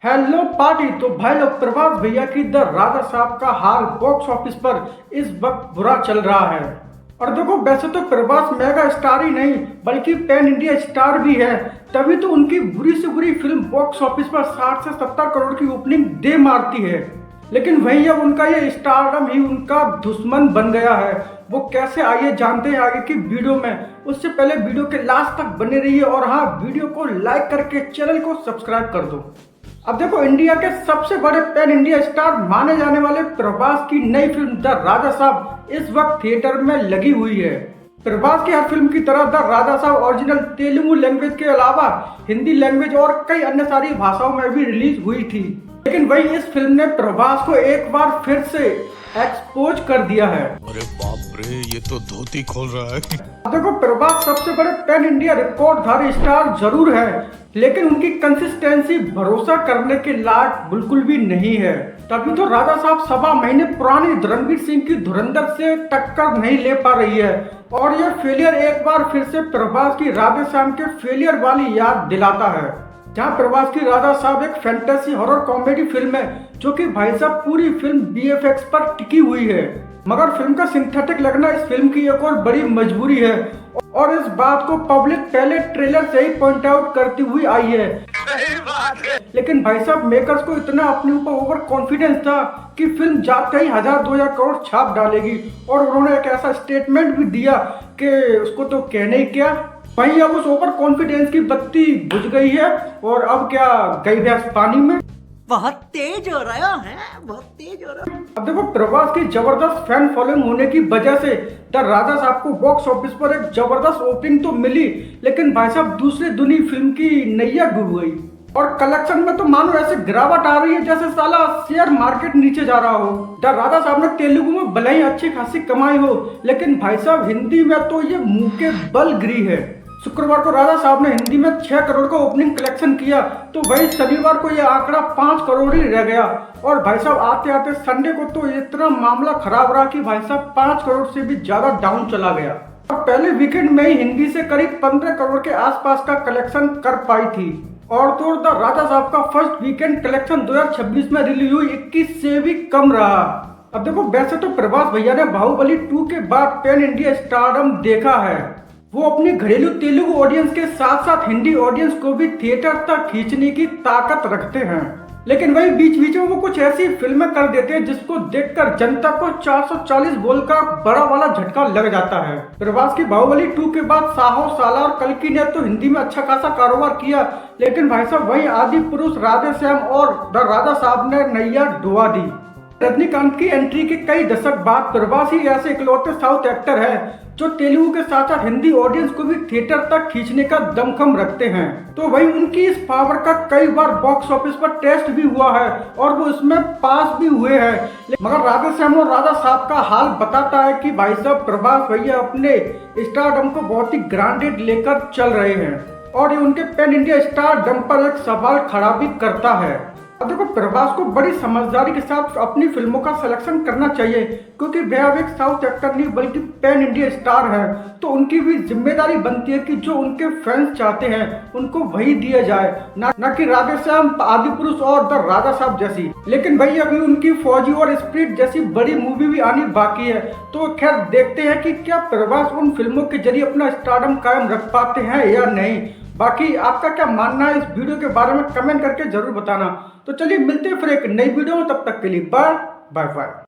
Hello party. तो भाई लोग, प्रभास भैया की द राजा साहब का हाल बॉक्स ऑफिस पर इस वक्त बुरा चल रहा है। और देखो, वैसे तो प्रभास मेगा स्टार ही नहीं बल्कि पैन इंडिया स्टार भी है, तभी तो उनकी बुरी से बुरी फिल्म बॉक्स ऑफिस पर 60 से 70 करोड़ की ओपनिंग दे मारती है। लेकिन वही अब उनका ये स्टारडम ही उनका दुश्मन बन गया है। वो कैसे, आइए जानते हैं आगे की वीडियो में। उससे पहले वीडियो के लास्ट तक बने रहिए और हाँ, वीडियो को लाइक करके चैनल को सब्सक्राइब कर दो। अब देखो, इंडिया के सबसे बड़े पैन इंडिया स्टार माने जाने वाले प्रभास की नई फिल्म द राजा साहब इस वक्त थिएटर में लगी हुई है। प्रभास की हर फिल्म की तरह द राजा साहब ओरिजिनल तेलुगु लैंग्वेज के अलावा हिंदी लैंग्वेज और कई अन्य सारी भाषाओं में भी रिलीज हुई थी। लेकिन वही इस फिल्म ने प्रभास को एक बार फिर से एक्सपोज कर दिया है। अरे बाप रे, ये तो धोती खोल रहा है। देखो, प्रभास सबसे बड़े पैन इंडिया रिकॉर्डधारी स्टार जरूर है, लेकिन उनकी कंसिस्टेंसी भरोसा करने के लायक बिल्कुल भी नहीं है। तभी तो राजा साहब 7 महीने पुरानी रणवीर सिंह की धुरंधर से टक्कर नहीं ले पा रही है। और यह फेलियर एक बार फिर से प्रभास की राधे श्याम के फेलियर वाली याद दिलाता है, जहां प्रभास की राजा साहब एक फैंटेसी हॉरर कॉमेडी फिल्म है जो कि भाई साहब पूरी फिल्म बीएफएक्स पर टिकी हुई है। मगर फिल्म का सिंथेटिक लगना इस फिल्म की एक और बड़ी मजबूरी है और इस बात को पब्लिक पहले ट्रेलर से ही पॉइंट आउट करती हुई आई है। लेकिन भाई साहब, मेकर्स को इतना अपने ऊपर ओवर कॉन्फिडेंस था कि फिल्म जाते ही 1000-2000 करोड़ छाप डालेगी, और उन्होंने एक ऐसा स्टेटमेंट भी दिया कि उसको तो कहने ही क्या। वहीं अब उस ओवर कॉन्फिडेंस की बत्ती बुझ गई है और अब क्या, गई भैंस पानी में। बहुत तेज हो रहा है, बहुत तेज हो रहा है। अब देखो, प्रभास की जबरदस्त फैन फॉलोइंग होने की वजह से द राजा साहब को बॉक्स ऑफिस पर एक जबरदस्त ओपनिंग तो मिली, लेकिन भाई साहब दूसरे दुनी फिल्म की नैया डूब गई। और कलेक्शन में तो मानो ऐसे गिरावट आ रही है जैसे साला शेयर मार्केट नीचे जा रहा हो। द राजा साहब ने तेलुगु में भले ही अच्छी खासी कमाई हो, लेकिन भाई साहब हिंदी में तो ये मुंह के बल गिरी है। शुक्रवार को राजा साहब ने हिंदी में 6 करोड़ का ओपनिंग कलेक्शन किया, तो वही शनिवार को यह आंकड़ा 5 करोड़ ही रह गया। और भाई साहब आते आते संडे को तो इतना मामला खराब रहा कि भाई साहब 5 करोड़ से भी ज्यादा डाउन चला गया। और पहले वीकेंड में ही हिंदी से करीब 15 करोड़ के आसपास का कलेक्शन कर पाई थी। और तो द राजा साहब का फर्स्ट वीकेंड कलेक्शन 2026 में रिलीज हुई 21 से भी कम रहा। अब देखो, वैसे तो प्रभास भैया ने बाहुबली 2 के बाद पैन इंडिया स्टारडम देखा है। वो अपनी घरेलू तेलुगु ऑडियंस के साथ साथ हिंदी ऑडियंस को भी थिएटर तक खींचने की ताकत रखते हैं। लेकिन वही बीच बीच में वो कुछ ऐसी फिल्में कर देते हैं जिसको देखकर जनता को 440 वोल्ट का बड़ा वाला झटका लग जाता है। प्रभास की बाहुबली 2 के बाद साहो, सालार, कल्कि ने तो हिंदी में अच्छा खासा कारोबार किया, लेकिन भाई साहब वही आदि पुरुष, राधे श्याम और द राजा साहब ने नैया डुबा दी। रजनीकांत की एंट्री के कई दशक बाद प्रभास ही ऐसे इकलौते साउथ एक्टर है जो तेलुगु के साथ साथ हिंदी ऑडियंस को भी थिएटर तक खींचने का दमखम रखते हैं। तो वही उनकी इस पावर का कई बार बॉक्स ऑफिस पर टेस्ट भी हुआ है और वो इसमें पास भी हुए हैं। मगर राधे श्याम और राजा साहब का हाल बताता है कि भाई साहब प्रभास भैया अपने स्टारडम को बहुत ही ग्रांडेड लेकर चल रहे हैं, और ये उनके पैन इंडिया स्टारडम पर एक सवाल खड़ा भी करता है। अब देखो, प्रभास को बड़ी समझदारी के साथ अपनी फिल्मों का सिलेक्शन करना चाहिए, क्योंकि वे अब एक साउथ एक्टर नहीं बल्कि पैन इंडिया स्टार है। तो उनकी भी जिम्मेदारी बनती है कि जो उनके फैंस चाहते हैं उनको वही दिया जाए, ना कि राधे श्याम, आदि पुरुष और द राजा साहब जैसी। लेकिन भाई अभी उनकी फौजी और स्प्रिट जैसी बड़ी मूवी भी आनी बाकी है। तो खैर, देखते हैं कि क्या प्रभास उन फिल्मों के जरिए अपना स्टारडम कायम रख पाते हैं या नहीं। बाकी आपका क्या मानना है इस वीडियो के बारे में कमेंट करके जरूर बताना। तो चलिए मिलते हैं फिर एक नई वीडियो में, तब तक के लिए बाय बाय।